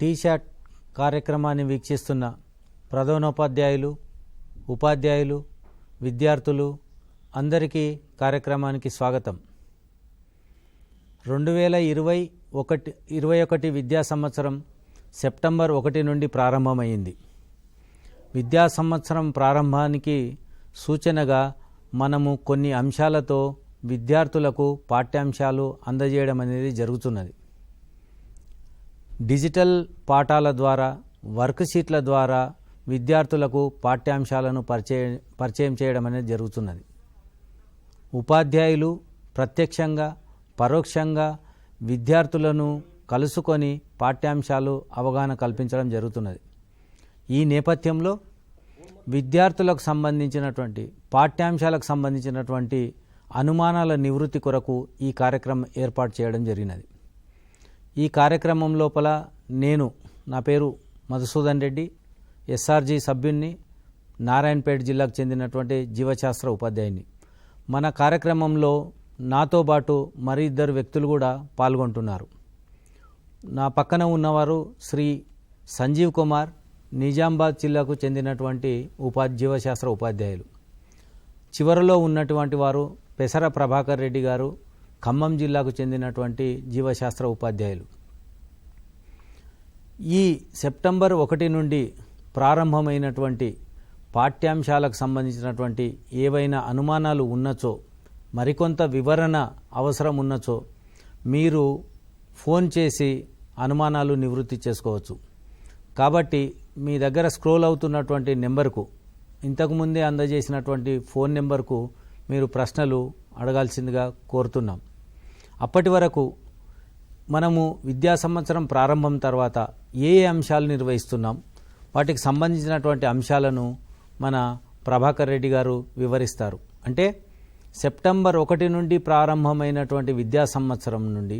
టీశాట్ కార్యక్రమాన్ని వీక్షిస్తున్న ప్రధానోపాధ్యాయులు, ఉపాధ్యాయులు, విద్యార్థులు అందరికీ కార్యక్రమానికి స్వాగతం. 2020-21 విద్యా సంవత్సరం సెప్టెంబర్ 1 నుండి ప్రారంభమైంది. విద్యా సంవత్సరం ప్రారంభానికి సూచనగా మనము కొన్ని అంశాలతో విద్యార్థులకు పాఠ్యాంశాలు అందజేయడం అనేది జరుగుతున్నది. డిజిటల్ పాఠాల ద్వారా, వర్క్ షీట్ల ద్వారా విద్యార్థులకు పాఠ్యాంశాలను పరిచయం చేయడం అనేది జరుగుతున్నది. ఉపాధ్యాయులు ప్రత్యక్షంగా, పరోక్షంగా విద్యార్థులను కలుసుకొని పాఠ్యాంశాలు అవగాహన కల్పించడం జరుగుతున్నది. ఈ నేపథ్యంలో విద్యార్థులకు సంబంధించినటువంటి పాఠ్యాంశాలకు సంబంధించినటువంటి అనుమానాల నివృత్తి కొరకు ఈ కార్యక్రమం ఏర్పాటు చేయడం జరిగినది. ఈ కార్యక్రమం లోపల నా పేరు మధుసూదన్ రెడ్డి, ఎస్ఆర్జీ సభ్యుణ్ణి, నారాయణపేట జిల్లాకు చెందినటువంటి జీవశాస్త్ర ఉపాధ్యాయుని. మన కార్యక్రమంలో నాతో పాటు మరి ఇద్దరు వ్యక్తులు కూడా పాల్గొంటున్నారు. నా పక్కన ఉన్నవారు శ్రీ సంజీవ్ కుమార్, నిజామాబాద్ జిల్లాకు చెందినటువంటి జీవశాస్త్ర ఉపాధ్యాయులు. చివరిలో ఉన్నటువంటి వారు పెసర ప్రభాకర్ రెడ్డి గారు, ఖమ్మం జిల్లాకు చెందినటువంటి జీవశాస్త్ర ఉపాధ్యాయులు. ఈ సెప్టెంబర్ 1 నుండి ప్రారంభమైనటువంటి పాఠ్యాంశాలకు సంబంధించినటువంటి ఏవైనా అనుమానాలు ఉన్నచో, మరికొంత వివరణ అవసరం ఉన్నచో మీరు ఫోన్ చేసి అనుమానాలు నివృత్తి చేసుకోవచ్చు. కాబట్టి మీ దగ్గర స్క్రోల్ అవుతున్నటువంటి నెంబర్కు, ఇంతకుముందే అందజేసినటువంటి ఫోన్ నెంబర్కు మీరు ప్రశ్నలు అడగాల్సిందిగా కోరుతున్నాం. అప్పటి వరకు మనము విద్యా సంవత్సరం ప్రారంభం తర్వాత ఏ అంశాలు నిర్వహిస్తున్నాం, వాటికి సంబంధించినటువంటి అంశాలను మన ప్రభాకర్ రెడ్డి గారు వివరిస్తారు. అంటే సెప్టెంబర్ 1 నుండి ప్రారంభమైనటువంటి విద్యా సంవత్సరం నుండి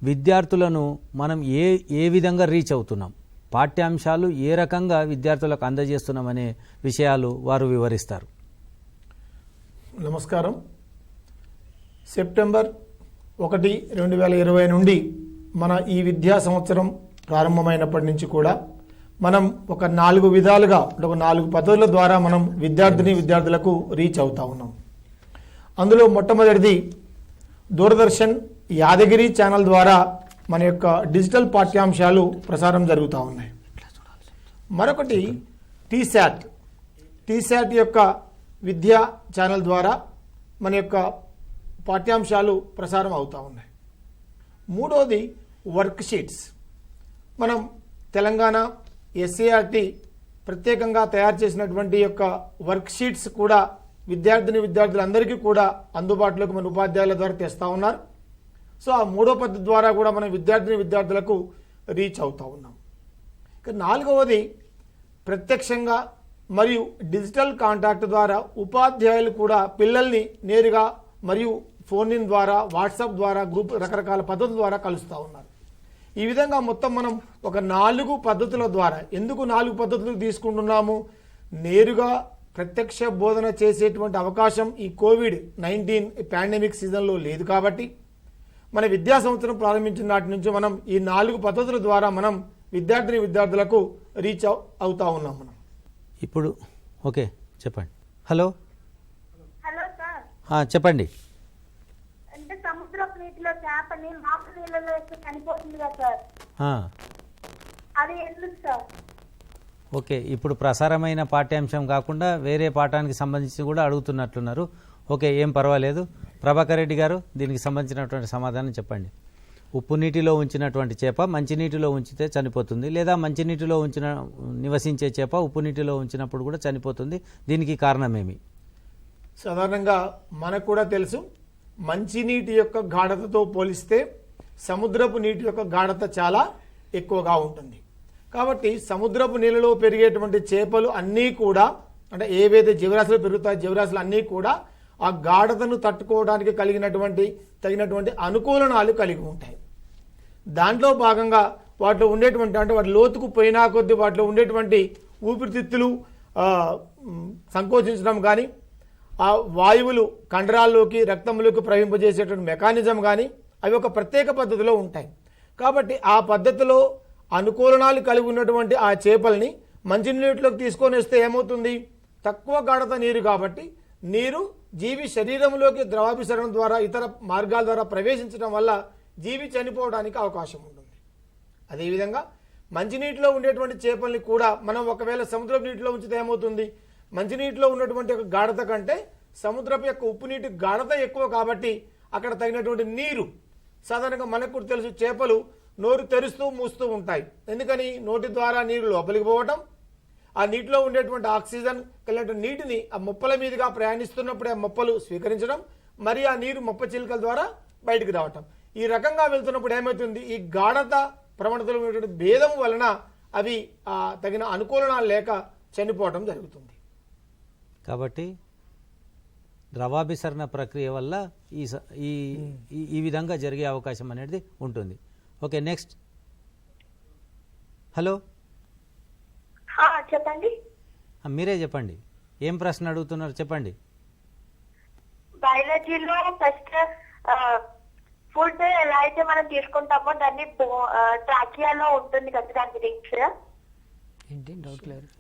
విద్యార్థులను మనం ఏ విధంగా రీచ్ అవుతున్నాం, పాఠ్యాంశాలు ఏ రకంగా విద్యార్థులకు అందజేస్తున్నామనే విషయాలు వారు వివరిస్తారు. నమస్కారం. సెప్టెంబర్ 1, 2020 నుండి మన ఈ విద్యా సంవత్సరం ప్రారంభమైనప్పటి నుంచి కూడా మనం ఒక 4 విధాలుగా, ఒక 4 పద్ధతుల ద్వారా మనం విద్యార్థులకు రీచ్ అవుతా ఉన్నాం. అందులో మొట్టమొదటిది దూరదర్శన్ యాదగిరి ఛానల్ ద్వారా మన యొక్క డిజిటల్ పాఠ్యాంశాలు ప్రసారం జరుగుతూ ఉన్నాయి. మరొకటి టీశాట్ యొక్క విద్యా ఛానల్ ద్వారా మన యొక్క పాఠ్యాంశాలు ప్రసారం అవుతూ ఉన్నాయి. మూడోది వర్క్ షీట్స్. మనం తెలంగాణ ఎస్సీఆర్టీ ప్రత్యేకంగా తయారు చేసినటువంటి యొక్క వర్క్ షీట్స్ కూడా విద్యార్థులందరికీ కూడా అందుబాటులోకి మన ఉపాధ్యాయుల ద్వారా తెస్తూ ఉన్నారు. సో ఆ మూడో పద్ధతి ద్వారా కూడా మనం విద్యార్థులకు రీచ్ అవుతూ ఉన్నాం. ఇక నాలుగవది ప్రత్యక్షంగా మరియు డిజిటల్ కాంటాక్ట్ ద్వారా ఉపాధ్యాయులు కూడా పిల్లల్ని నేరుగా మరియు ఫోన్ ఇన్ ద్వారా, వాట్సాప్ ద్వారా, గ్రూప్ రకరకాల పద్ధతుల ద్వారా కలుస్తూ ఉన్నారు. ఈ విధంగా మొత్తం మనం ఒక 4 పద్ధతుల ద్వారా, ఎందుకు 4 పద్ధతులు తీసుకుంటున్నాము, నేరుగా ప్రత్యక్ష బోధన చేసేటువంటి అవకాశం ఈ కోవిడ్-19 పాండమిక్ సీజన్లో లేదు. కాబట్టి మన విద్యా సంవత్సరం ప్రారంభించిన నాటి నుంచి మనం ఈ 4 పద్ధతుల ద్వారా మనం విద్యార్థులకు రీచ్ అవుతా ఉన్నాం. మనం ఇప్పుడు ఓకే చెప్పండి. హలో సార్, చెప్పండి. అంటే సముద్రపు నీటిలో చేపని మాపు నీళ్ళలో వేస్తే చనిపోతుంది కదా సార్, అది ఎందుకు సార్? ఓకే, ఇప్పుడు ప్రసారమైన పాఠ్యాంశం కాకుండా వేరే పాఠానికి సంబంధించి కూడా అడుగుతున్నట్లున్నారు. ఓకే, ఏం పర్వాలేదు. ప్రభాకర్ రెడ్డి గారు దీనికి సంబంధించినటువంటి సమాధానం చెప్పండి. ఉప్పు నీటిలో ఉంచినటువంటి చేప మంచినీటిలో ఉంచితే చనిపోతుంది, లేదా మంచినీటిలో నివసించే చేప ఉప్పు నీటిలో ఉంచినప్పుడు కూడా చనిపోతుంది. దీనికి కారణమేమి? సాధారణంగా మనకు కూడా తెలుసు, మంచినీటి యొక్క గాఢతతో పోలిస్తే సముద్రపు నీటి యొక్క గాఢత చాలా ఎక్కువగా ఉంటుంది. కాబట్టి సముద్రపు నీళ్ళలో పెరిగేటువంటి చేపలు అన్నీ కూడా, అంటే ఏవైతే జీవరాశులు పెరుగుతాయో జీవరాశులు అన్నీ కూడా ఆ గాఢతను తట్టుకోవడానికి తగినటువంటి అనుకూలనాలు కలిగి ఉంటాయి. దాంట్లో భాగంగా వాటిలో ఉండేటువంటి, అంటే వాటి లోతుకు పోయినా కొద్దీ వాటిలో ఉండేటువంటి ఊపిరితిత్తులు సంకోచించడం కానీ, ఆ వాయువులు కండరాల్లోకి రక్తంలోకి ప్రవహింపజేసేటువంటి మెకానిజం కానీ అవి ఒక ప్రత్యేక పద్ధతిలో ఉంటాయి. కాబట్టి ఆ పద్ధతిలో అనుకూలనాలు కలిగి ఉన్నటువంటి ఆ చేపల్ని మంచినీటిలోకి తీసుకొని వస్తే ఏమవుతుంది, తక్కువ గాఢత నీరు కాబట్టి నీరు జీవి శరీరంలోకి ద్రవాభిసరణ ద్వారా ఇతర మార్గాల ద్వారా ప్రవేశించడం వల్ల జీవి చనిపోవడానికి అవకాశం ఉంటుంది. అదేవిధంగా మంచినీటిలో ఉండేటువంటి చేపల్ని కూడా మనం ఒకవేళ సముద్రపు నీటిలో ఉంచితే ఏమవుతుంది, మంచినీటిలో ఉన్నటువంటి ఒక గాఢత కంటే సముద్రపు యొక్క ఉప్పు నీటి గాఢత ఎక్కువ కాబట్టి అక్కడ తగినటువంటి నీరు, సాధారణంగా మనకు కూడా తెలుసు చేపలు నోరు తెరుస్తూ మూస్తూ ఉంటాయి. ఎందుకని, నోటి ద్వారా నీరు లోపలికి పోవటం, ఆ నీటిలో ఉండేటువంటి ఆక్సిజన్ కలిగిన నీటిని ఆ మొప్పల మీదుగా ప్రయాణిస్తున్నప్పుడే ఆ మొప్పలు స్వీకరించడం, మరి ఆ నీరు మొప్ప చిలుకల ద్వారా బయటికి రావటం. ఈ రకంగా వెళ్తున్నప్పుడు ఏమవుతుంది, ఈ గాఢత ప్రవణతలు ఉన్నటువంటి భేదం వలన అవి తగిన అనుకూలనాలు లేక చనిపోవటం జరుగుతుంది. కాబట్టి ద్రవాభిసరణ ప్రక్రియ వల్ల ఈ విధంగా జరిగే అవకాశం అనేది ఉంటుంది. Okay, next. హలో, చెప్పండి. మీరే చెప్పండి, ఏం ప్రశ్న అడుగుతున్నారు చెప్పండి. బయాలజీలో ఫస్ట్ ఫుడ్ ఎలా అయితే మనం తీసుకుంటామో దాన్ని ట్రాకియాలో ఉంటుంది కదా, దాని గురించి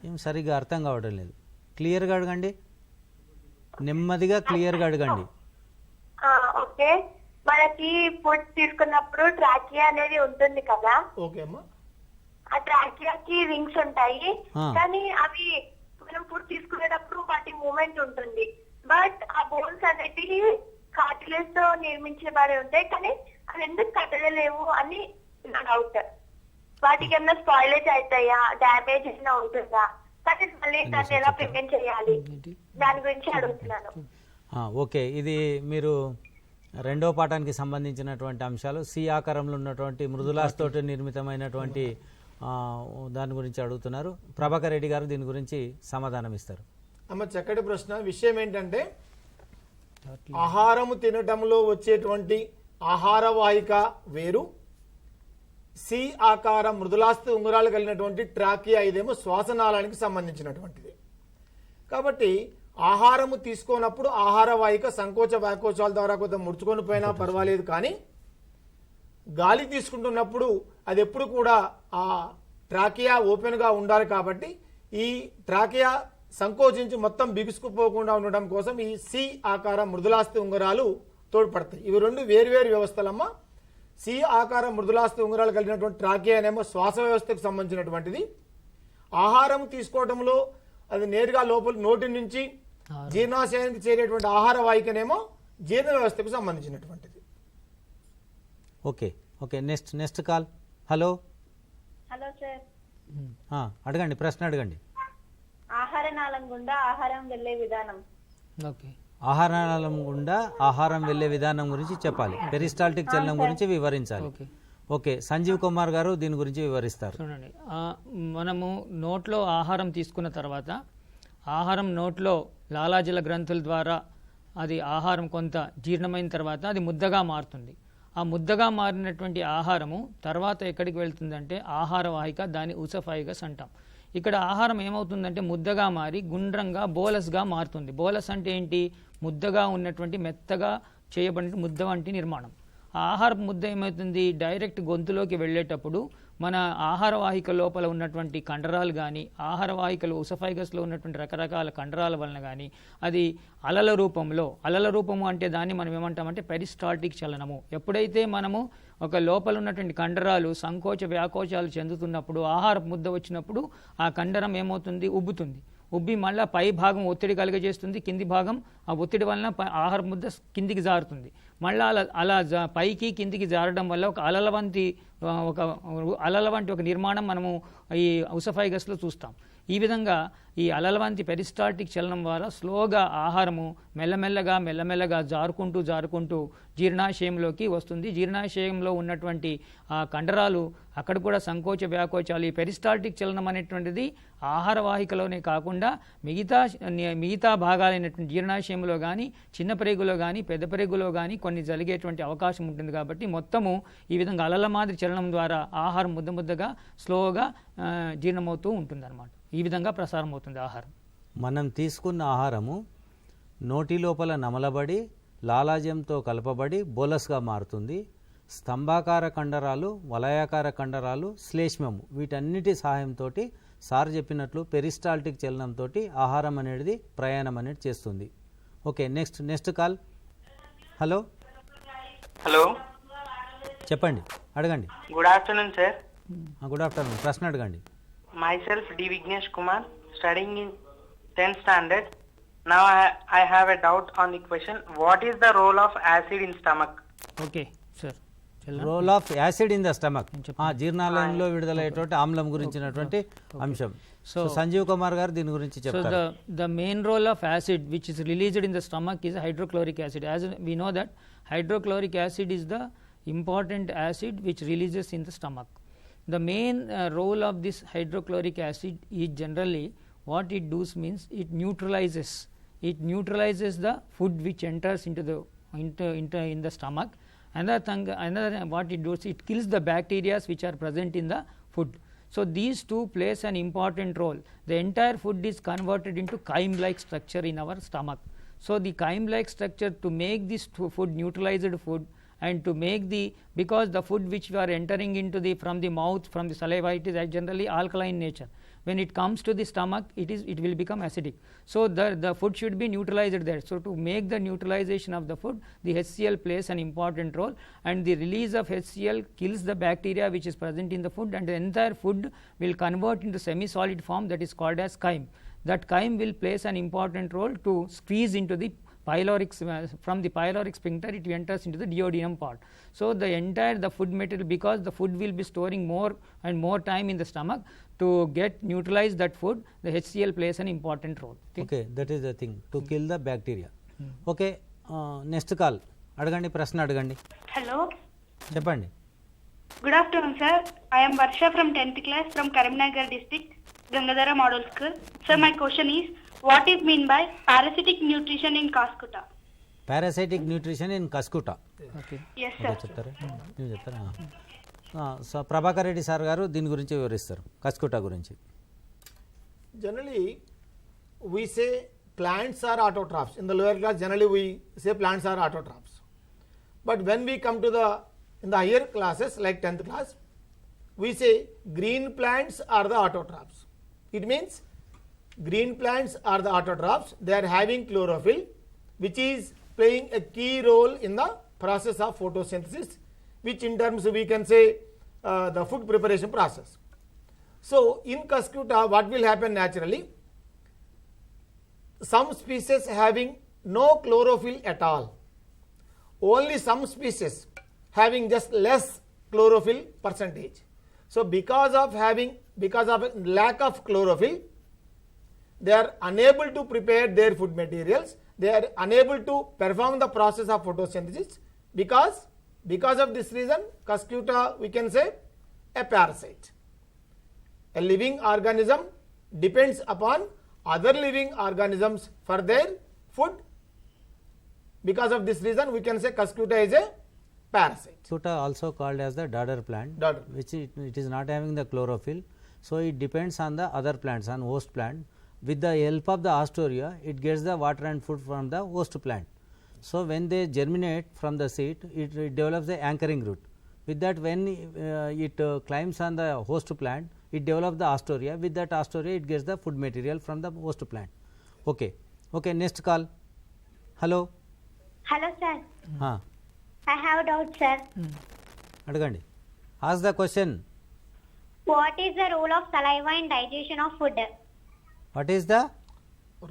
ఏం సరిగ్గా అర్థం కావడం లేదు. క్లియర్గా అడగండి, నెమ్మదిగా క్లియర్గా అడగండి. ఓకే, మనకి ఫుడ్ తీసుకున్నప్పుడు ట్రాకియా అనేది ఉంటుంది కదా. ఓకే అమ్మా. ఆ ట్రాకియాకి రింగ్స్ ఉంటాయి, కానీ అవి మనం ఫుడ్ తీసుకునేటప్పుడు వాటి మూమెంట్ ఉంటుంది. బట్ ఆ బోన్స్ అనేటివి కార్టిలేజ్ తో నిర్మించబడి ఉంటాయి, కానీ అవి ఎందుకు కదలలేవు అని నా డౌట్. వాటికి ఏమైనా స్పాయిలేజ్ అవుతాయా, డ్యామేజ్ ఏమైనా ఉంటుందా, కానీ మళ్ళీ దాన్ని ఎలా ప్రివెంట్ చేయాలి, దాని గురించి అడుగుతున్నాను. ఓకే, ఇది మీరు రెండో పాఠానికి సంబంధించినటువంటి అంశాలు. సి ఆకారంలో ఉన్నటువంటి మృదులాస్తోటి నిర్మితమైనటువంటి దాని గురించి అడుగుతున్నారు. ప్రభాకర్ రెడ్డి గారు దీని గురించి సమాధానం ఇస్తారు. అమ్మ, చక్కటి ప్రశ్న. విషయం ఏంటంటే, ఆహారము తినటంలో వచ్చేటువంటి ఆహార వాహిక వేరు, సి ఆకార మృదులాస్థి ఉంగరాలు కలిగినటువంటి ట్రాకియా ఇదేమో శ్వాసనాళానికి సంబంధించినటువంటిది. కాబట్టి ఆహారము తీసుకోనప్పుడు ఆహార వాహిక సంకోచ వ్యాకోచాల ద్వారా కొంత ముడుచుకొని పోయినా పర్వాలేదు, కానీ గాలి తీసుకుంటున్నప్పుడు అది ఎప్పుడు కూడా ఆ ట్రాకియా ఓపెన్గా ఉండాలి. కాబట్టి ఈ ట్రాకియా సంకోచించి మొత్తం బిగుసుకుపోకుండా ఉండడం కోసం ఈ సి ఆకార మృదులాస్థి ఉంగరాలు తోడ్పడతాయి. ఇవి రెండు వేరువేరు వ్యవస్థలమ్మా. సి ఆకార మృదులాస్థి ఉంగరాలు కలిగినటువంటి ట్రాకియా అనేమో శ్వాస వ్యవస్థకు సంబంధించినటువంటిది. ఆహారం తీసుకోవడంలో అది నేరుగా లోపల నోటి నుంచి జీర్ణాశయానికి చేరేటువంటి ఆహార వాహికనేమో జీర్ణ వ్యవస్థకు సంబంధించినటువంటిది. Okay okay, next call. Hello. Hello sir. అడగండి, ప్రశ్న అడగండి. ఆహార నాళం గుండా ఆహారం వెళ్లే విధానం. ఓకే, ఆహార నాళం గుండా ఆహారం వెళ్లే విధానం గురించి చెప్పాలి, పెరిస్టాల్టిక్ చలనం గురించి వివరించాలి. ఓకే, సంజీవ్ కుమార్ గారు దీని గురించి వివరిస్తారు. చూడండి, మనము నోట్లో ఆహారం తీసుకున్న తర్వాత ఆహారం నోట్లో లాలాజల గ్రంథుల ద్వారా అది ఆహారం కొంత జీర్ణమైన తర్వాత అది ముద్దగా మారుతుంది. ఆ ముద్దగా మారినటువంటి ఆహారము తర్వాత ఎక్కడికి వెళ్తుందంటే ఆహార వాహిక, దాన్ని ఊసఫాయిగస్ అంటాం. ఇక్కడ ఆహారం ఏమవుతుందంటే ముద్దగా మారి గుండ్రంగా బోలస్గా మారుతుంది. బోలస్ అంటే ఏంటి, ముద్దగా ఉన్నటువంటి మెత్తగా చేయబడిన ముద్ద వంటి నిర్మాణం. ఆ ఆహారపు ముద్ద ఏమవుతుంది, డైరెక్ట్ గొంతులోకి వెళ్ళేటప్పుడు మన ఆహార వాహిక లోపల ఉన్నటువంటి కండరాలు కానీ, ఆహార వాహికలు ఉసఫైగస్లో ఉన్నటువంటి రకరకాల కండరాల వలన కానీ అది అలల రూపము అంటే దాన్ని మనం ఏమంటామంటే పెరిస్టాల్టిక్ చలనము. ఎప్పుడైతే మనము ఒక లోపల ఉన్నటువంటి కండరాలు సంకోచ వ్యాకోచాలు చెందుతున్నప్పుడు ఆహారపు ముద్ద వచ్చినప్పుడు ఆ కండరం ఏమవుతుంది, ఉబ్బి మళ్ళీ పై భాగం ఒత్తిడి కలుగజేస్తుంది, కింది భాగం ఆ ఒత్తిడి వలన ఆహార ముద్ద కిందికి జారుతుంది. మళ్ళీ అలా పైకి కిందికి జారడం వల్ల ఒక అలల వంటి ఒక నిర్మాణం మనము ఈ ఉసఫైగస్లో చూస్తాం. ఈ విధంగా ఈ అలల వంటి పెరిస్టాల్టిక్ చలనం వల్ల స్లోగా ఆహారము మెల్లమెల్లగా జారుకుంటూ జీర్ణాశయంలోకి వస్తుంది. జీర్ణాశయంలో ఉన్నటువంటి ఆ కండరాలు అక్కడ కూడా సంకోచ వ్యాకోచాలు, ఈ పెరిస్టాల్టిక్ చలనం అనేటువంటిది ఆహార వాహికలోనే కాకుండా మిగతా భాగాలైనటువంటి జీర్ణాశయంలో కానీ, చిన్న ప్రేగులో కానీ, పెద్ద ప్రేగులో కానీ కొన్ని జరిగేటువంటి అవకాశం ఉంటుంది. కాబట్టి మొత్తము ఈ విధంగా అలల మాదిరి చలనం ద్వారా ఆహారం ముద్దగా స్లోగా జీర్ణమవుతూ ఉంటుంది అన్నమాట. ఈ విధంగా ప్రసారం అవుతుంది ఆహారం. మనం తీసుకున్న ఆహారము నోటి లోపల నమలబడి లాలాజయంతో కలపబడి బోలస్గా మారుతుంది. స్తంభాకార కండరాలు, వలయాకార కండరాలు, శ్లేష్మము వీటన్నిటి సహాయంతో సార్ చెప్పినట్లు పెరిస్టాల్టిక్ చలనంతో ఆహారం అనేది ప్రయాణం అనేది చేస్తుంది. Okay, next call. Hello hello, చెప్పండి, అడగండి. Good afternoon sir. Good afternoon, ప్రశ్న అడగండి. Myself D. Vignesh Kumar, studying in 10th standard. Now I have a doubt on the question. What is the role of acid in stomach? Okay sir, role of acid in the stomach, జీర్ణాలయంలో విడుదలయ్యేటువంటి ఆమ్లం గురించినటువంటి అంశం. So Sanjeev Kumar గారు దీని గురించి So చెప్తారు. the main role of acid which is released in the stomach is hydrochloric acid. As we know that hydrochloric acid is the important acid which releases in the stomach. The main role of this hydrochloric acid is generally what it does means it neutralizes the food which enters into the stomach. Another what it does, it kills the bacteria which are present in the food. So these two plays an important role. The entire food is converted into chyme like structure in our stomach. So the chyme like structure, to make this food neutralized food, and to make because the food which we are entering into from the mouth, from the saliva, it is generally alkaline nature. When it comes to the stomach, it will become acidic. So the food should be neutralized there. So to make the neutralization of the food, the HCl plays an important role, and the release of HCl kills the bacteria which is present in the food, and the entire food will convert into semi-solid form, that is called as chyme. That chyme will place an important role to squeeze into the pyloric, from the pyloric sphincter it enters into the duodenum part. So the food material, because the food will be storing more and more time in the stomach, to get neutralize that food, the HCl plays an important role. Okay, that is the thing to kill the bacteria. Okay, next call. అడగండి, ప్రశ్న అడగండి. Hello. చెప్పండి. Good afternoon, sir. I am Varsha from 10th class from Karimnagar district, Gangadhara Model School. Sir, my question is, what is mean by parasitic nutrition in Kaskuta? Parasitic nutrition in Cuscuta. Okay. Yes, అదే sir. చెప్తారా, ನೀವು చెప్తారా? So Prabhakar Reddy sir గారు దీని గురించి వివరిస్తారు, కస్కుటా గురించి. Generally, we say plants are autotrophs. In the lower class, generally we say plants are autotrophs. But when we come to in the higher classes like 10th class, we say green plants are the autotrophs. It means green plants are the autotrophs. They are having chlorophyll, which is playing a key role in the process of photosynthesis, which in terms we can say the food preparation process. So in Kaskuta, what will happen naturally? Some species having no chlorophyll at all, only some species having just less chlorophyll percentage. So because of lack of chlorophyll, they are unable to prepare their food materials. They are unable to perform the process of photosynthesis. Because of this reason, Kaskuta, we can say, a parasite. A living organism depends upon other living organisms for their food. Because of this reason, we can say Kaskuta is a parasite. Kaskuta also called as the dodder plant, which it is not having the chlorophyll, so it depends on the other plants, on host plant. With the help of the Astoria, it gets the water and food from the host plant. So when they germinate from the seed, it develops the anchoring root. With that, when it climbs on the host plant, it develops the Astoria. With that Astoria, it gets the food material from the host plant. Okay, next call. Hello. Hello, sir. I have a doubt, sir. అడగండి. Ask the question. What is the role of saliva in digestion of food? What is the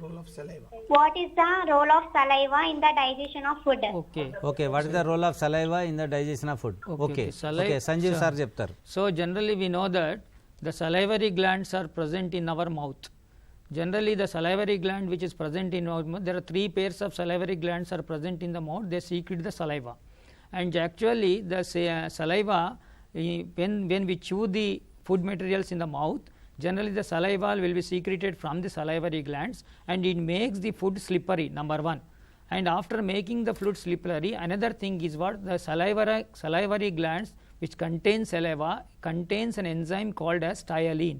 Role of saliva. What is the role of saliva in the digestion of food? Okay, what is the role of saliva in the digestion of food? Okay, Sanjeev sir చెప్తారు. So generally we know that the salivary glands are present in our mouth. Generally the salivary gland which is present in our mouth, there are 3 pairs of salivary glands are present in the mouth. They secrete the saliva, and actually the saliva, when we chew the food materials in the mouth, generally the saliva will be secreted from the salivary glands, and it makes the food slippery, number 1. And after making the food slippery, another thing is what the salivary glands which contain saliva contains an enzyme called as ptyalin.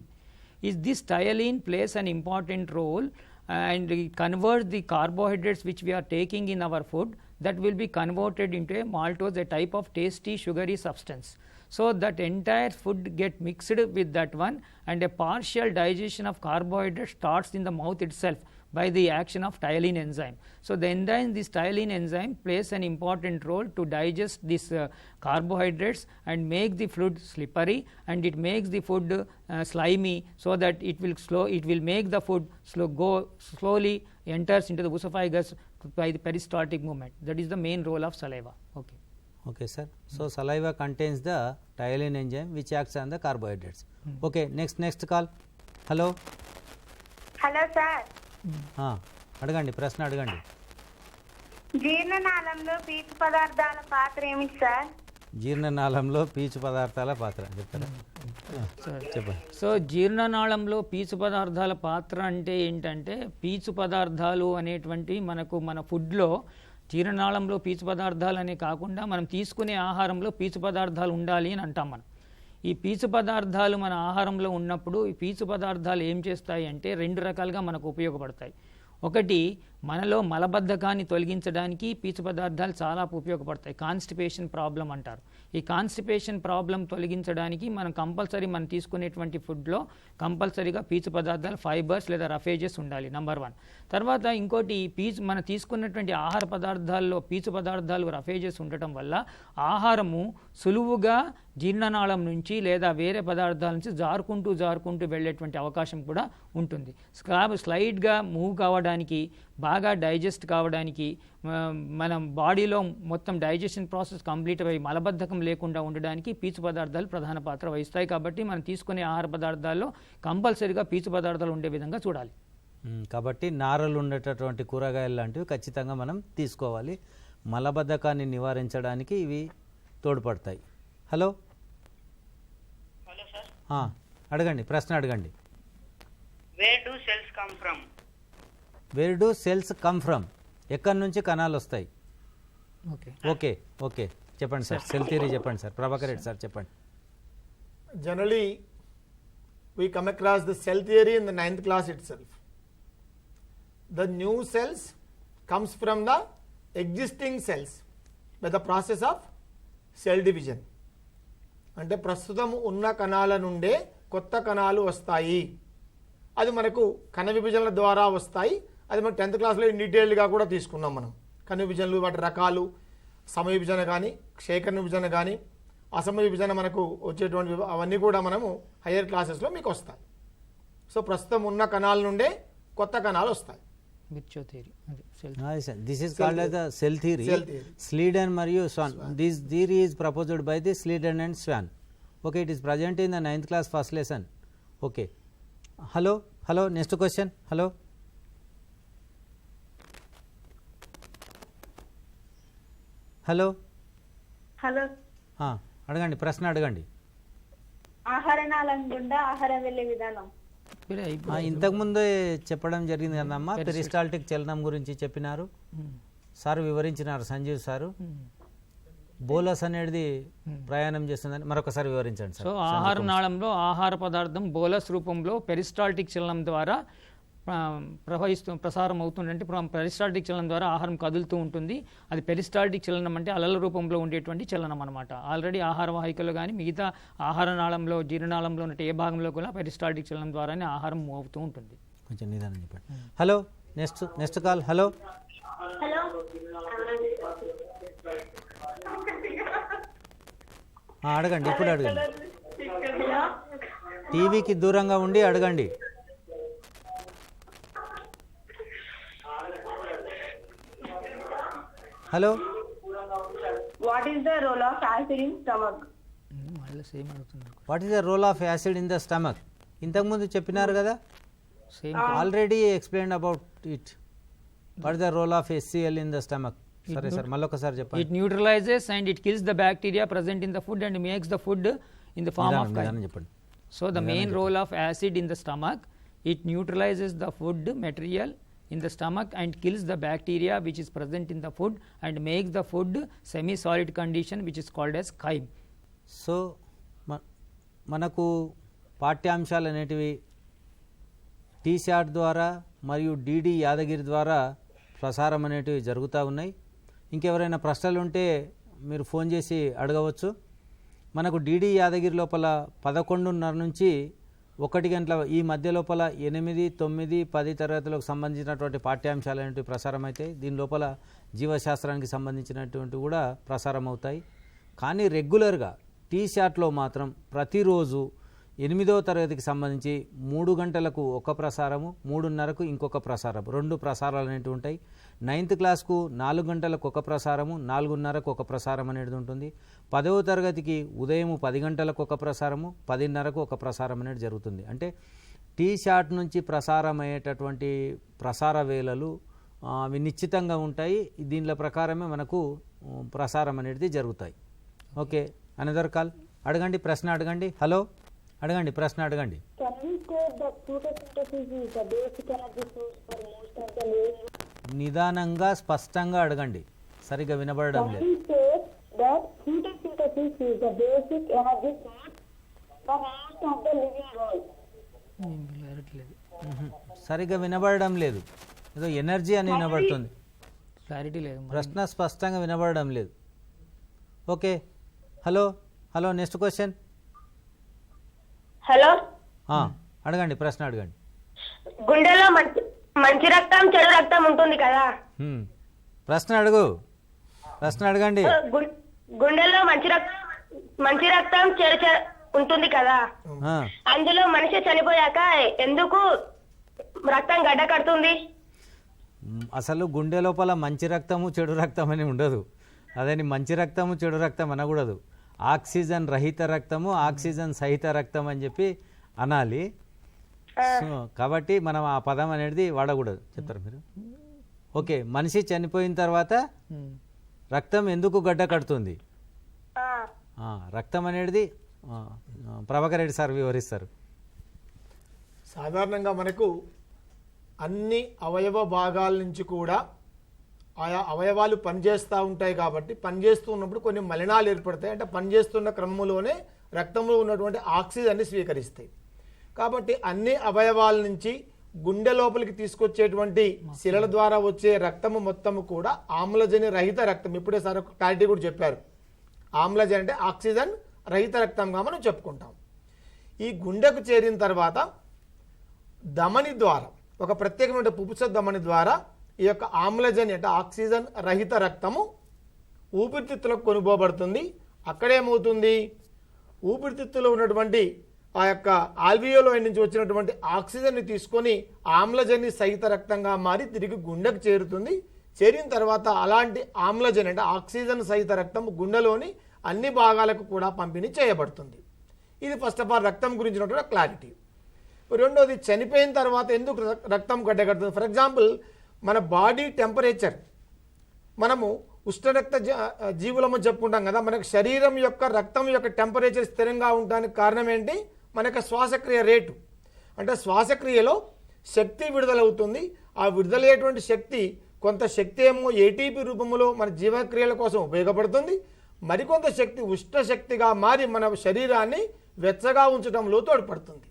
This ptyalin plays an important role and it converts the carbohydrates which we are taking in our food that will be converted into a maltose, a type of tasty sugary substance. So that entire food get mixed with that one, and a partial digestion of carbohydrate starts in the mouth itself by the action of ptyalin enzyme. So the enzyme, this ptyalin enzyme plays an important role to digest these carbohydrates and make the food slippery, and it makes the food slimy, so that it will make the food slowly enters into the esophagus by the peristaltic movement. That is the main role of saliva. Okay. Okay, sir. So saliva contains the ptyalin enzyme which acts on the carbohydrates. Okay, next call. Hello. Hello sir, అడగండి, ప్రశ్న అడగండి. జీర్ణనాళంలో పీచు పదార్థాల పాత్ర ఏమిటి sir? జీర్ణనాళంలో పీచు పదార్థాల పాత్ర చెప్తారా? చెప్పండి. సో జీర్ణనాళంలో పీచు పదార్థాల పాత్ర అంటే ఏంటంటే, పీచు పదార్థాలు అనేటువంటి మన ఫుడ్లో జీర్ణనాళంలో పీచు పదార్థాలు అనే కాకుండా మనం తీసుకునే ఆహారంలో పీచు పదార్థాలు ఉండాలి అని అంటాం మనం. ఈ పీచు పదార్థాలు మన ఆహారంలో ఉన్నప్పుడు ఈ పీచు పదార్థాలు ఏం చేస్తాయి అంటే 2 రకాలుగా మనకు ఉపయోగపడతాయి. ఒకటి, మనలో మలబద్ధకాన్ని తొలగించడానికి పీచు పదార్థాలు చాలా ఉపయోగపడతాయి. కాన్స్టిపేషన్ ప్రాబ్లం అంటారు. ఈ కాన్స్టిపేషన్ ప్రాబ్లం తొలగించడానికి మనం కంపల్సరీ మనం తీసుకునేటువంటి ఫుడ్లో కంపల్సరీగా పీచు పదార్థాలు, ఫైబర్స్ లేదా రఫేజెస్ ఉండాలి, నంబర్ 1. తర్వాత ఇంకోటి, మనం తీసుకున్నటువంటి ఆహార పదార్థాల్లో పీచు పదార్థాలు, రఫేజెస్ ఉండటం వల్ల ఆహారము సులువుగా జీర్ణనాళం నుంచి లేదా వేరే పదార్థాల నుంచి జారుకుంటూ వెళ్ళేటువంటి అవకాశం కూడా ఉంటుంది. స్లైడ్గా మూవ్ కావడానికి, బాగా డైజెస్ట్ కావడానికి, మనం బాడీలో మొత్తం డైజెషన్ ప్రాసెస్ కంప్లీట్ అయ్యి మలబద్ధకం లేకుండా ఉండడానికి పీచు పదార్థాలు ప్రధాన పాత్ర వహిస్తాయి. కాబట్టి మనం తీసుకునే ఆహార పదార్థాల్లో కంపల్సరీగా పీచు పదార్థాలు ఉండే విధంగా చూడాలి. కాబట్టి నారలు ఉండేటటువంటి కూరగాయలు లాంటివి ఖచ్చితంగా మనం తీసుకోవాలి. మలబద్ధకాన్ని నివారించడానికి ఇవి తోడ్పడతాయి. హలో. Hello sir. అడగండి, ప్రశ్న అడగండి. Wear do cells come from? Wear do cells come from? ఎక్కడి నుంచి కణాలు వస్తాయి? ఓకే చెప్పండి సార్, సెల్ థియరీ చెప్పండి సార్. ప్రభాకర్ రెడ్డి సార్ చెప్పండి. Generally, we come across the cell theory in the 9th class itself. The new cells comes from the existing cells by the process of cell division. అంటే ప్రస్తుతం ఉన్న కణాల నుండే కొత్త కణాలు వస్తాయి. అది మనకు కణ విభజనల ద్వారా వస్తాయి. అది మనం 10th క్లాస్లో డీటెయిల్డ్గా కూడా తీసుకున్నాం మనం. కణ విభజనలు, వాటి రకాలు, సమయ విభజన కానీ, క్షేకరణ విభజన కానీ, అసమయ విభజన మనకు వచ్చేటువంటి అవన్నీ కూడా మనము హయ్యర్ క్లాసెస్లో మీకు వస్తాయి. సో ప్రస్తుతం ఉన్న కణాల నుండే కొత్త కణాలు వస్తాయి. This is called as the cell theory. Sleeden మరియు Swan. This theory is proposed by the Sleeden and Swan. Okay, it is present in the 9th class first lesson. Okay. Hello. Next question. Hello. అడగండి, ప్రశ్న అడగండి. ఆహార నాళం గుండా ఆహారం వెళ్ళే విధానం. ఇంతకుముందే చెప్పడం జరిగింది కదమ్మా, పెరిస్టాల్టిక్ చలనం గురించి చెప్పినారు సార్, వివరించినారు సంజీవ్ సారు. బోలస్ అనేది ప్రయాణం చేస్తుందని మరొకసారి వివరించండి సార్. సో ఆహార నాళంలో ఆహార పదార్థం బోలస్ రూపంలో పెరిస్టాల్టిక్ చలనం ద్వారా ప్రసారం అవుతుంది. అంటే పెరిస్టాల్టిక్ చలనం ద్వారా ఆహారం కదులుతూ ఉంటుంది. అది పెరిస్టాల్టిక్ చలనం అంటే అలల రూపంలో ఉండేటువంటి చలనం అనమాట. ఆల్రెడీ ఆహార వాహికలు కానీ మిగతా ఆహార నాళంలో, జీర్ణనాళంలో ఉన్న ఏ భాగంలో కూడా పెరిస్టాల్టిక్ చలనం ద్వారానే ఆహారం మూవ్ అవుతూ ఉంటుంది. కొంచెం నిదానం చెప్పండి. హలో. Next call. హలో. అడగండి, ఇప్పుడు అడగండి. టీవీకి దూరంగా ఉండి అడగండి. Hello. What is the role of acid in stomach? What is the role of acid in the stomach? ఇంతకుముందు చెప్పినారు కదా, already explain about it. What is the role of HCl in the stomach? సరే sir, మళ్ళొకసారి చెప్పండి. It neutralizes and it kills the bacteria present in the food and makes the food in the form of chyme. చెప్పండి. So the main role of acid in the stomach, it neutralizes the food material in the stomach and kills the bacteria which is present in the food and makes the food semi solid condition which is called as chyme. So మనకు పాఠ్యాంశాలు అనేటివి టీశాట్ ద్వారా మరియు DD Yadagiri ద్వారా ప్రసారం అనేటివి జరుగుతూ ఉన్నాయి. ఇంకెవరైనా ప్రశ్నలు ఉంటే మీరు ఫోన్ చేసి అడగవచ్చు. మనకు డిడి యాదగిరి లోపల 11:30 నుంచి 1 గంటల ఈ మధ్య లోపల 8, 9, 10 తరగతులకు సంబంధించినటువంటి పాఠ్యాంశాలు అనేవి ప్రసారం అవుతాయి. దీని లోపల జీవశాస్త్రానికి సంబంధించినటువంటి కూడా ప్రసారం అవుతాయి. కానీ రెగ్యులర్గా టీశాట్లో మాత్రం ప్రతిరోజు 8వ తరగతికి సంబంధించి 3 గంటలకు ఒక ప్రసారము, 3:30కు ఇంకొక ప్రసారం, 2 ప్రసారాలు అనేవి ఉంటాయి. 9th క్లాస్కు 4 గంటలకు ఒక ప్రసారము, 4:30కు ఒక ప్రసారం అనేది ఉంటుంది. 10వ తరగతికి ఉదయం 10 గంటలకు ఒక ప్రసారము, 10:30కు ఒక ప్రసారం అనేది జరుగుతుంది. అంటే టీశాట్ నుంచి ప్రసారం అయ్యేటటువంటి ప్రసార వేళలు అవి నిశ్చితంగా ఉంటాయి. దీనిల ప్రకారమే మనకు ప్రసారం అనేది జరుగుతాయి. Okay, another call. అడగండి, ప్రశ్న అడగండి. హలో, అడగండి, ప్రశ్న అడగండి. నిదానంగా స్పష్టంగా అడగండి, సరిగ్గా వినబడడం లేదు. సరిగ్గా వినబడడం లేదు, ఏదో ఎనర్జీ అని వినబడుతుంది, క్లారిటీ లేదు, ప్రశ్న స్పష్టంగా వినబడడం లేదు. Okay, hello hello, next question. Hello, అడగండి, ప్రశ్న అడగండి. గుండెలో మంచి రక్తం చెడు రక్తం ఉంటుంది కదా, ప్రశ్న అడుగు, ప్రశ్న అడగండి. గుండెలో మంచి రక్తం చెడు ఉంటుంది కదా, అందులో మనిషి చనిపోయాక ఎందుకు రక్తం గడ్డ కడుతుంది? అసలు గుండె లోపల మంచి రక్తము చెడు రక్తం అని ఉండదు. అదని మంచి రక్తము చెడు రక్తం అనకూడదు. ఆక్సిజన్ రహిత రక్తము, ఆక్సిజన్ సహిత రక్తం అని చెప్పి అనాలి. సో కాబట్టి మనం ఆ పదం అనేది వాడకూడదు. చెప్తారు మీరు? ఓకే, మనిషి చనిపోయిన తర్వాత రక్తం ఎందుకు గడ్డ కడుతుంది? రక్తం అనేది ప్రభాకర్ రెడ్డి సార్ వివరిస్తారు. సాధారణంగా మనకు అన్ని అవయవ భాగాల నుంచి కూడా ఆయా అవయవాలు పనిచేస్తూ ఉంటాయి. కాబట్టి పనిచేస్తూ ఉన్నప్పుడు కొన్ని మలినాలు ఏర్పడతాయి. అంటే పనిచేస్తున్న క్రమంలోనే రక్తంలో ఉన్నటువంటి ఆక్సిజన్ని స్వీకరిస్తాయి. కాబట్టి అన్ని అవయవాల నుంచి గుండె లోపలికి తీసుకొచ్చేటువంటి శిలల ద్వారా వచ్చే రక్తము మొత్తము కూడా ఆమ్లజని రహిత రక్తం. ఇప్పుడే సార్ ఒక క్లారిటీ కూడా చెప్పారు. ఆమ్లజని అంటే ఆక్సిజన్ రహిత రక్తంగా మనం చెప్పుకుంటాం. ఈ గుండెకు చేరిన తర్వాత ధమని ద్వారా, ఒక ప్రత్యేకమైన పుపుస ధమని ద్వారా ఈ యొక్క ఆమ్లజని అంటే ఆక్సిజన్ రహిత రక్తము ఊపిరితిత్తులకు కొనుగోబడుతుంది. అక్కడేమవుతుంది, ఊపిరితిత్తులో ఉన్నటువంటి ఆ యొక్క ఆల్వియోలోయ నుంచి వచ్చినటువంటి ఆక్సిజన్ని తీసుకొని ఆమ్లజని సహిత రక్తంగా మారి తిరిగి గుండెకు చేరుతుంది. చేరిన తర్వాత అలాంటి ఆమ్లజని అంటే ఆక్సిజన్ సహిత రక్తం గుండెలోని అన్ని భాగాలకు కూడా పంపిణీ చేయబడుతుంది. ఇది ఫస్ట్ ఆఫ్ ఆల్ రక్తం గురించినటువంటి క్లారిటీ. రెండోది, చనిపోయిన తర్వాత ఎందుకు రక్తం గడ్డగడుతుంది? ఫర్ ఎగ్జాంపుల్, మన బాడీ టెంపరేచర్, మనము ఉష్ణరక్త జీవులము చెప్పుకుంటాం కదా, మనకు శరీరం యొక్క రక్తం యొక్క టెంపరేచర్ స్థిరంగా ఉండడానికి కారణం ఏంటి? మనకు శ్వాసక్రియ రేటు. అంటే శ్వాసక్రియలో శక్తి విడుదలవుతుంది. ఆ విడుదలయ్యేటువంటి శక్తి, కొంత శక్తి ఏమో ఏటీపీ రూపంలో మన జీవక్రియల కోసం ఉపయోగపడుతుంది. మరికొంత శక్తి ఉష్ణ శక్తిగా మారి మన శరీరాన్ని వెచ్చగా ఉంచడంలో తోడ్పడుతుంది.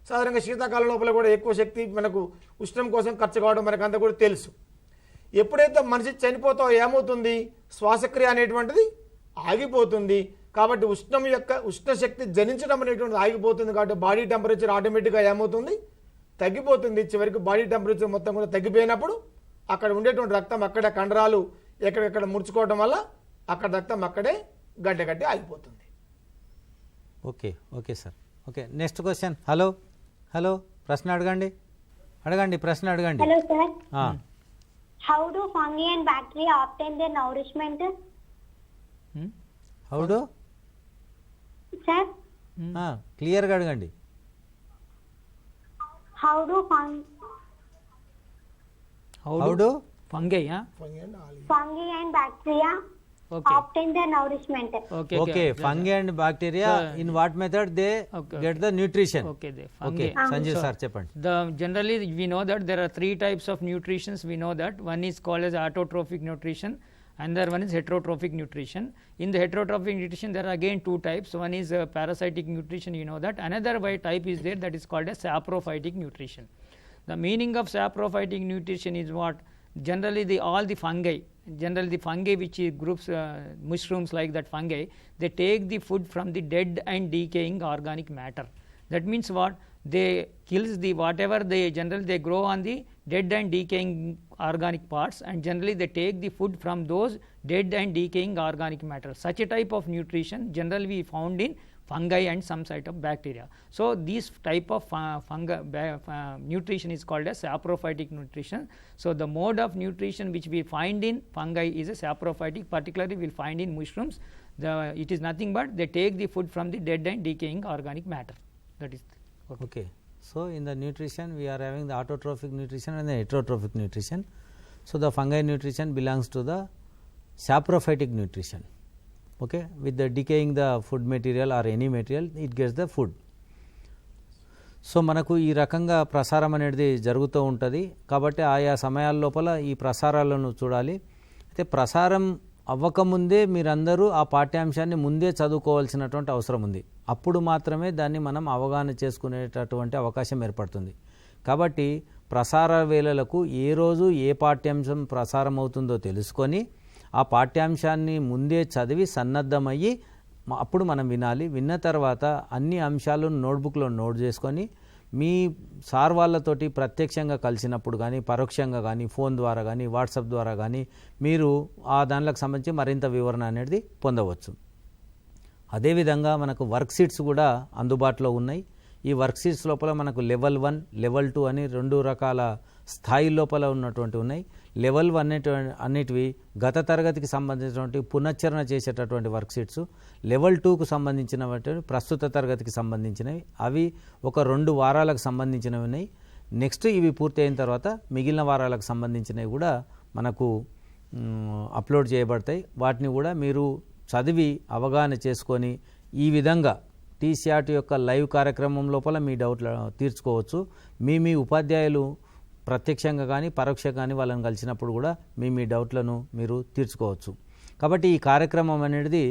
సాధారణంగా శీతాకాలం లోపల కూడా ఎక్కువ శక్తి మనకు ఉష్ణం కోసం ఖర్చు కావడం మనకంతా కూడా తెలుసు. ఎప్పుడైతే మనిషి చనిపోతావో ఏమవుతుంది? శ్వాసక్రియ అనేటువంటిది ఆగిపోతుంది. కాబట్టి ఉష్ణ శక్తి జనించడం అనేటువంటిది ఆగిపోతుంది. కాబట్టి బాడీ టెంపరేచర్ ఆటోమేటిక్గా ఏమవుతుంది? తగ్గిపోతుంది. చివరికి బాడీ టెంపరేచర్ మొత్తం కూడా తగ్గిపోయినప్పుడు అక్కడ ఉండేటువంటి రక్తం అక్కడే కండరాలు ఎక్కడెక్కడ ముడుచుకోవడం వల్ల అక్కడ రక్తం అక్కడే గడ్డగట్టి ఆగిపోతుంది. Okay, okay sir. Okay, next question. Hello hello, ప్రశ్న అడగండి, అడగండి, ప్రశ్న అడగండి. Hello, sir. How do fungi and bacteria obtain their nourishment? How do? Sir, క్లియర్గా అడగండి. how do how do fungi and bacteria obtain their nourishment? Okay, fungi and bacteria, in what method they get the nutrition? Okay, Okay, Sanjeev sir, చెప్పండి. Generally we know that there are 3 types of nutritions. We know that one is called as autotrophic nutrition, another one is heterotrophic nutrition. In the heterotrophic nutrition there are again 2 types. One is parasitic nutrition, you know that. Another type is there, that is called as saprophytic nutrition. The meaning of saprophytic nutrition is what? Generally all the fungi, generally the fungi which groups mushrooms like that fungi, they take the food from the dead and decaying organic matter. That means what? They kills the whatever they generally they grow on the dead and decaying organic parts, and generally they take the food from those dead and decaying organic matter. Such a type of nutrition generally we found in fungi and some sort of bacteria. So this type of nutrition is called as saprophytic nutrition. So the mode of nutrition which we find in fungi is a saprophytic, particularly we will find in mushrooms. It is nothing but they take the food from the dead and decaying organic matter. That is okay. So in the nutrition we are having the autotrophic nutrition and the heterotrophic nutrition. So the fungi nutrition belongs to the saprophytic nutrition. Okay, with the decaying the food material or any material, it gets the food. So మనకు ఈ రకంగా ప్రసారం అనేది జరుగుతూ ఉంటుంది. కాబట్టి ఆయా సమయాల లోపల ఈ ప్రసారాలను చూడాలి. అయితే ప్రసారం అవ్వకముందే మీరందరూ ఆ పాఠ్యాంశాన్ని ముందే చదువుకోవాల్సినటువంటి అవసరం ఉంది. అప్పుడు మాత్రమే దాన్ని మనం అవగాహన చేసుకునేటటువంటి అవకాశం ఏర్పడుతుంది. కాబట్టి ప్రసార వేళలకు ఏ రోజు ఏ పాఠ్యాంశం ప్రసారం అవుతుందో తెలుసుకొని ఆ పాఠ్యాంశాన్ని ముందే చదివి సన్నద్ధమయ్యి అప్పుడు మనం వినాలి. విన్న తర్వాత అన్ని అంశాలను నోట్బుక్లో నోట్ చేసుకొని మీ సార్ వాళ్ళతోటి ప్రత్యక్షంగా కలిసినప్పుడు కానీ పరోక్షంగా కానీ ఫోన్ ద్వారా కానీ వాట్సాప్ ద్వారా కానీ మీరు ఆ దానిలకు సంబంధించి మరింత వివరణ అనేది పొందవచ్చు. అదేవిధంగా మనకు వర్క్ షీట్స్ కూడా అందుబాటులో ఉన్నాయి. ఈ వర్క్ షీట్స్ లోపల మనకు లెవెల్ 1 లెవెల్ 2 అని 2 రకాల స్థాయి లోపల ఉన్నటువంటి ఉన్నాయి. లెవెల్ 1 అన్నిటివి గత తరగతికి సంబంధించినటువంటి పునశ్చరణ చేసేటటువంటి వర్క్ షీట్స్. లెవెల్ 2కు సంబంధించినటువంటి ప్రస్తుత తరగతికి సంబంధించినవి, అవి ఒక 2 వారాలకు సంబంధించినవి ఉన్నాయి. నెక్స్ట్ ఇవి పూర్తి అయిన తర్వాత మిగిలిన వారాలకు సంబంధించినవి కూడా మనకు అప్లోడ్ చేయబడతాయి. వాటిని కూడా మీరు చదివి అవగాహన చేసుకొని ఈ విధంగా టీసీఆర్టీ యొక్క లైవ్ కార్యక్రమం లోపల మీ డౌట్లు తీర్చుకోవచ్చు. మీ ఉపాధ్యాయులు ప్రత్యక్షంగా కానీ పరోక్షంగా కానీ వాళ్ళని కలిసినప్పుడు కూడా మీ డౌట్లను మీరు తీర్చుకోవచ్చు. కాబట్టి ఈ కార్యక్రమం అనేది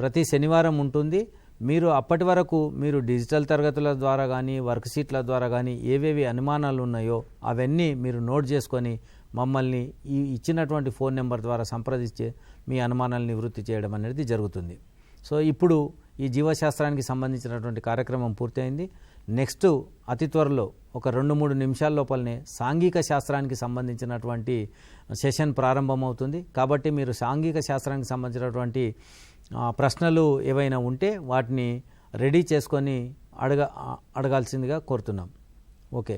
ప్రతి శనివారం ఉంటుంది. మీరు అప్పటి వరకు మీరు డిజిటల్ తరగతుల ద్వారా కానీ వర్క్ షీట్ల ద్వారా కానీ ఏవేవి అనుమానాలు ఉన్నాయో అవన్నీ మీరు నోట్ చేసుకొని మమ్మల్ని ఈ ఇచ్చినటువంటి ఫోన్ నెంబర్ ద్వారా సంప్రదించి మీ అనుమానాలను నివృత్తి చేయడం అనేది జరుగుతుంది. సో ఇప్పుడు ఈ జీవశాస్త్రానికి సంబంధించినటువంటి కార్యక్రమం పూర్తయింది. నెక్స్ట్ అతి త్వరలో ఒక 2-3 నిమిషాల లోపలనే సాంఘిక శాస్త్రానికి సంబంధించినటువంటి సెషన్ ప్రారంభమవుతుంది. కాబట్టి మీరు సాంఘిక శాస్త్రానికి సంబంధించినటువంటి ప్రశ్నలు ఏవైనా ఉంటే వాటిని రెడీ చేసుకొని అడగాల్సిందిగా కోరుతున్నాం. ఓకే.